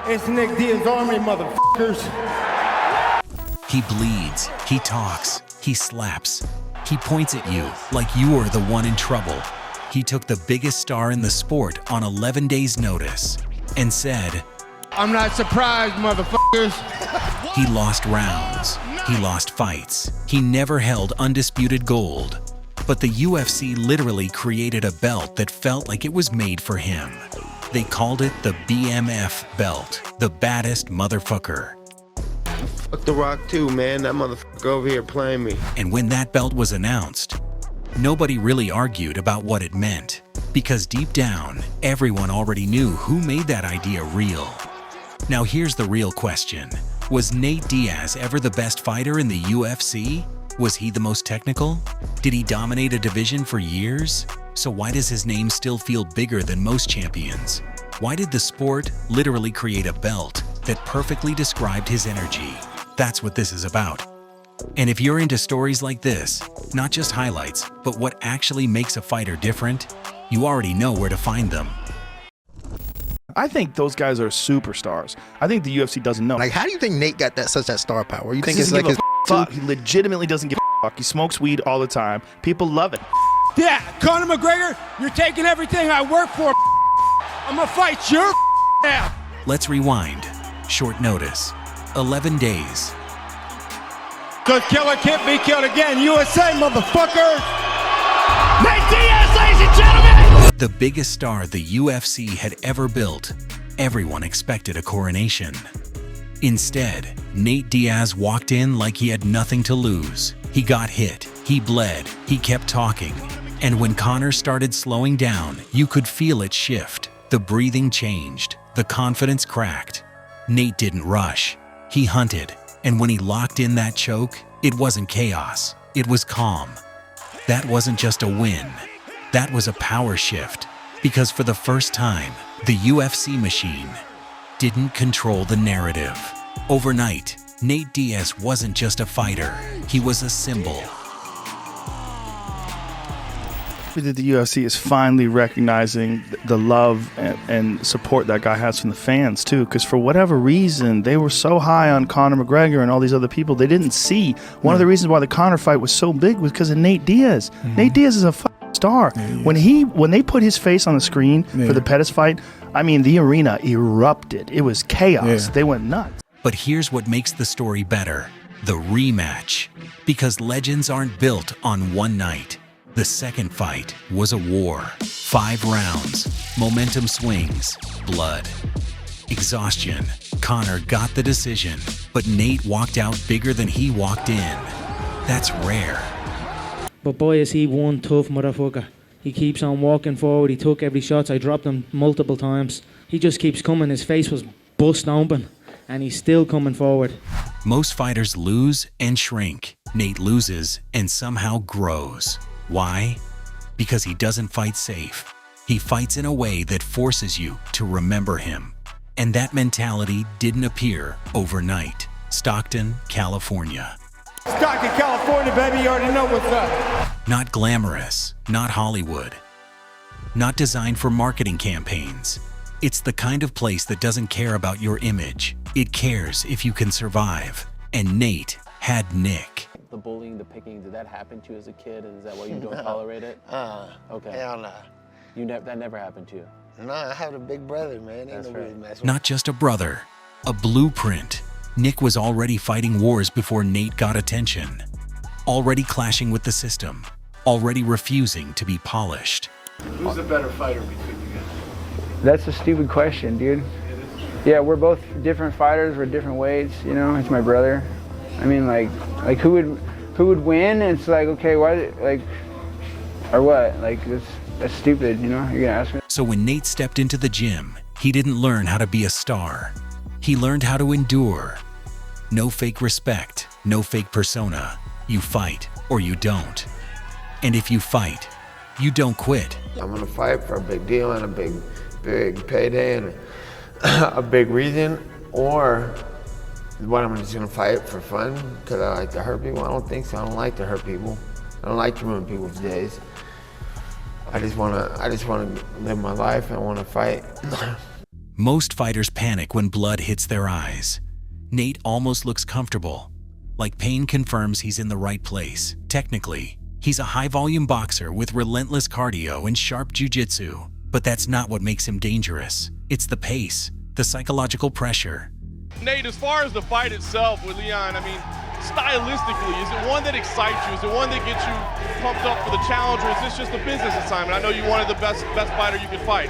It's Nate Diaz Army, motherfuckers. He bleeds, he talks, he slaps. He points at you like you are the one in trouble. He took the biggest star in the sport on 11 days' notice and said, I'm not surprised, motherfuckers. he lost rounds, he lost fights. He never held undisputed gold. But the UFC literally created a belt that felt like it was made for him. They called it the BMF belt, the baddest motherfucker. Fuck The Rock too, man. That motherfucker over here playing me. And when that belt was announced, nobody really argued about what it meant, because deep down, everyone already knew who made that idea real. Now here's the real question. Was Nate Diaz ever the best fighter in the UFC? Was he the most technical? Did he dominate a division for years? So why does his name still feel bigger than most champions? Why did the sport literally create a belt that perfectly described his energy? That's what this is about. And if you're into stories like this, not just highlights, but what actually makes a fighter different, you already know where to find them. I think those guys are superstars. I think the UFC doesn't know. Like, how do you think Nate got such that star power? You think He it's doesn't like give his a fuck. He legitimately doesn't give a fuck. He smokes weed all the time. People love it. Yeah, Conor McGregor, you're taking everything I work for. I'm gonna fight your now. Let's rewind. Short notice. 11 days. Good killer can't be killed again. USA, motherfuckers. Nate Diaz, ladies and gentlemen! The biggest star the UFC had ever built. Everyone expected a coronation. Instead, Nate Diaz walked in like he had nothing to lose. He got hit, he bled, he kept talking. And when Conor started slowing down, you could feel it shift. The breathing changed, the confidence cracked. Nate didn't rush. He hunted, and when he locked in that choke, it wasn't chaos, it was calm. That wasn't just a win, that was a power shift. Because for the first time, the UFC machine didn't control the narrative. Overnight, Nate Diaz wasn't just a fighter, he was a symbol. The UFC is finally recognizing the love and support that guy has from the fans too, because for whatever reason they were so high on Conor McGregor and all these other people, they didn't see one of the reasons why the Conor fight was so big was because of Nate Diaz. Nate Diaz is a star. When they put his face on the screen for the Pettis fight, I mean, the arena erupted. It was chaos. They went nuts. But here's what makes the story better: the rematch. Because legends aren't built on one night. The second fight was a war. 5 rounds, momentum swings, blood, exhaustion. Conor got the decision, but Nate walked out bigger than he walked in. That's rare. But boy, is he one tough motherfucker. He keeps on walking forward. He took every shot. I dropped him multiple times. He just keeps coming. His face was bust open, and he's still coming forward. Most fighters lose and shrink. Nate loses and somehow grows. Why? Because he doesn't fight safe. He fights in a way that forces you to remember him. And that mentality didn't appear overnight. Stockton, California. Stockton, California, baby. You already know what's up. Not glamorous, not Hollywood. Not designed for marketing campaigns. It's the kind of place that doesn't care about your image. It cares if you can survive. And Nate had Nick. The bullying, the picking, did that happen to you as a kid, and is that why you don't tolerate it? Okay. Hell nah. That never happened to you? No, I had a big brother, man. That's right. Not just a brother, a blueprint. Nick was already fighting wars before Nate got attention. Already clashing with the system. Already refusing to be polished. Who's the better fighter between you guys? That's a stupid question, dude. Yeah, we're both different fighters. We're different weights. You know, he's my brother. I mean, like who would win? It's like, okay, why, like, or what? Like, that's stupid. You know, you're gonna ask me. So when Nate stepped into the gym, he didn't learn how to be a star. He learned how to endure. No fake respect, no fake persona. You fight or you don't. And if you fight, you don't quit. I'm gonna fight for a big deal and a big payday and a big reason, or what, I'm just gonna fight for fun because I like to hurt people? I don't think so. I don't like to hurt people. I don't like to ruin people's days. I just wanna live my life and I wanna fight. Most fighters panic when blood hits their eyes. Nate almost looks comfortable, like pain confirms he's in the right place. Technically, he's a high-volume boxer with relentless cardio and sharp jiu-jitsu, but that's not what makes him dangerous. It's the pace, the psychological pressure. Nate, as far as the fight itself with Leon, I mean, stylistically, is it one that excites you? Is it one that gets you pumped up for the challenge, or is this just a business assignment? I know you wanted the best fighter you could fight.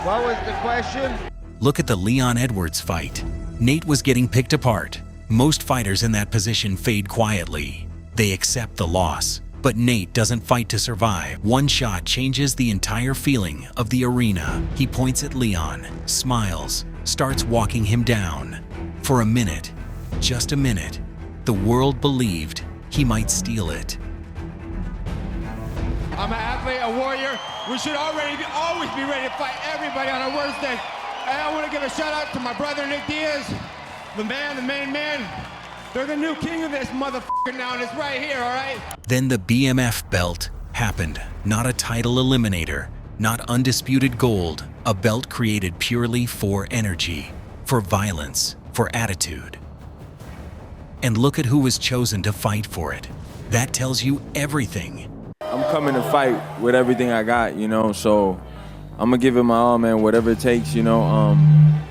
What was the question? Look at the Leon Edwards fight. Nate was getting picked apart. Most fighters in that position fade quietly. They accept the loss. But Nate doesn't fight to survive. One shot changes the entire feeling of the arena. He points at Leon, smiles, starts walking him down. For a minute, just a minute, the world believed he might steal it. I'm an athlete, a warrior. We should always be ready to fight everybody on our worst day. And I want to give a shout out to my brother Nate Diaz, the main man. They're the new king of this motherfucker now, and it's right here, all right? Then the BMF belt happened. Not a title eliminator, not undisputed gold, a belt created purely for energy, for violence, for attitude. And look at who was chosen to fight for it. That tells you everything. I'm coming to fight with everything I got, you know, so I'm gonna give it my all, man, whatever it takes, you know.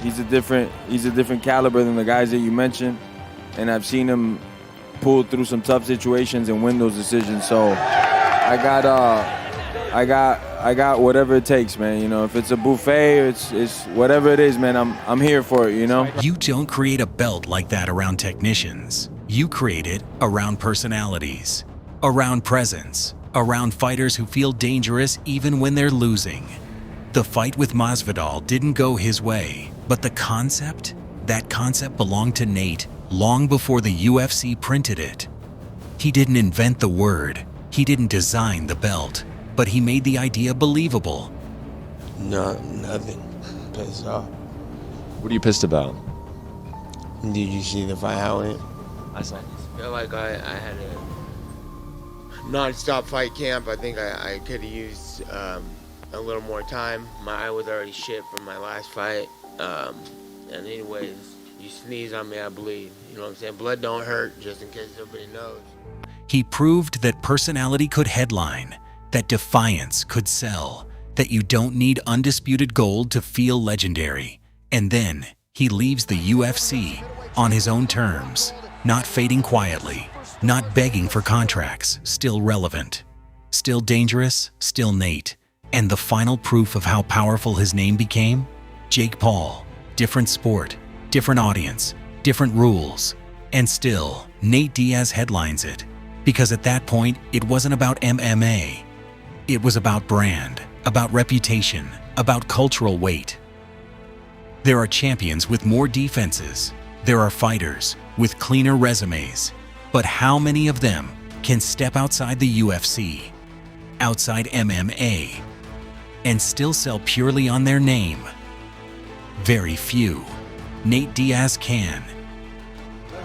He's a different caliber than the guys that you mentioned, and I've seen him pull through some tough situations and win those decisions. So I got whatever it takes, man. You know, if it's a buffet, it's whatever it is, man. I'm here for it, you know. You don't create a belt like that around technicians. You create it around personalities, around presence, around fighters who feel dangerous even when they're losing. The fight with Masvidal didn't go his way, but that concept belonged to Nate long before the UFC printed it. He didn't invent the word, he didn't design the belt, but he made the idea believable. No, nothing. Pissed off. What are you pissed about? Did you see the fight how it went? I saw. I feel like I had a non-stop fight camp. I think I could have used a little more time. My eye was already shit from my last fight. And anyways, you sneeze on me, I bleed. You know what I'm saying? Blood don't hurt, just in case everybody knows. He proved that personality could headline, that defiance could sell, that you don't need undisputed gold to feel legendary. And then he leaves the UFC on his own terms, not fading quietly, not begging for contracts, still relevant, still dangerous, still Nate. And the final proof of how powerful his name became? Jake Paul, different sport, different audience, different rules. And still, Nate Diaz headlines it. Because at that point, it wasn't about MMA. It was about brand, about reputation, about cultural weight. There are champions with more defenses. There are fighters with cleaner resumes. But how many of them can step outside the UFC, outside MMA, and still sell purely on their name? Very few. Nate Diaz can.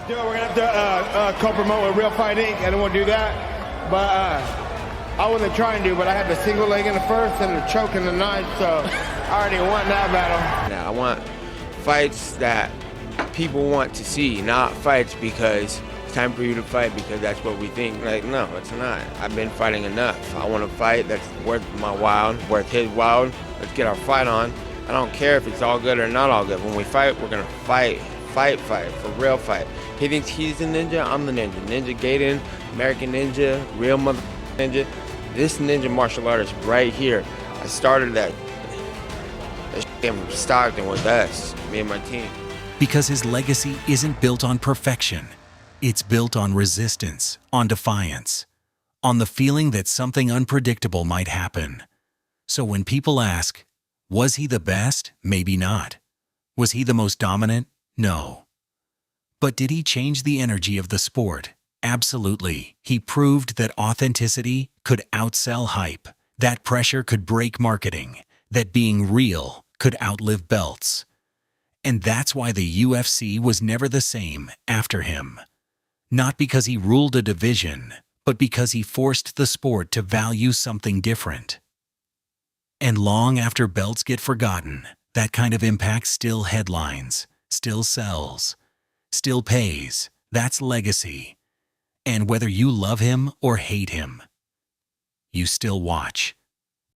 We're gonna have to co-promote with Real Fight Inc. I don't want to do that, but I wasn't trying to, but I had the single leg in the first and the choke in the ninth, so I already won that battle. Now, I want fights that people want to see, not fights because it's time for you to fight because that's what we think. Like, no, it's not. I've been fighting enough. I want to fight that's worth my while, worth his while. Let's get our fight on. I don't care if it's all good or not all good. When we fight, we're gonna fight, for real fight. He thinks he's the ninja, I'm the ninja. Ninja Gaiden, American Ninja, real mother ninja. This ninja martial artist right here, I started that shit from Stockton with us, me and my team. Because his legacy isn't built on perfection. It's built on resistance, on defiance, on the feeling that something unpredictable might happen. So when people ask, was he the best? Maybe not. Was he the most dominant? No. But did he change the energy of the sport? Absolutely. He proved that authenticity could outsell hype, that pressure could break marketing, that being real could outlive belts. And that's why the UFC was never the same after him. Not because he ruled a division, but because he forced the sport to value something different. And long after belts get forgotten, that kind of impact still headlines, still sells, still pays. That's legacy. And whether you love him or hate him, you still watch.